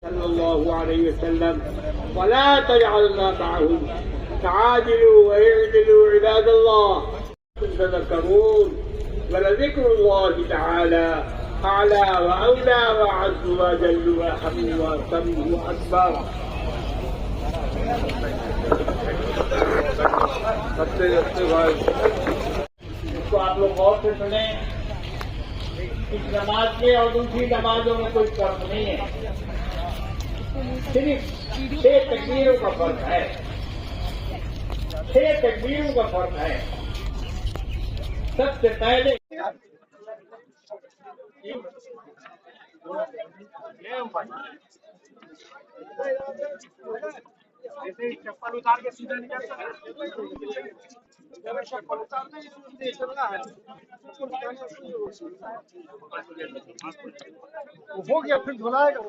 सल्लल्लाहु अलैहि वसल्लम वला तजअलना माहू तआदिलू व इअदिलू इबादल्लाह तज़क्करून वलज़िक्रुल्लाहि तआला अअला व औला व अज़्ज़ व जल्ल व अहम्म व अतम व अकबर। इसको आप लोग गौर से सुने। इस नमाज के और दूसरी नमाजों में कोई फर्क नहीं है, सिर्फ 6 तकबीरों का फर्क है। 6 तकबीरों का फर्क है। सबसे पहले ऐसे चप्पल उतार के सीधा नहीं जाता है। चप्पल उतारना ही चलना है। हो गया फिर धुलाएगा।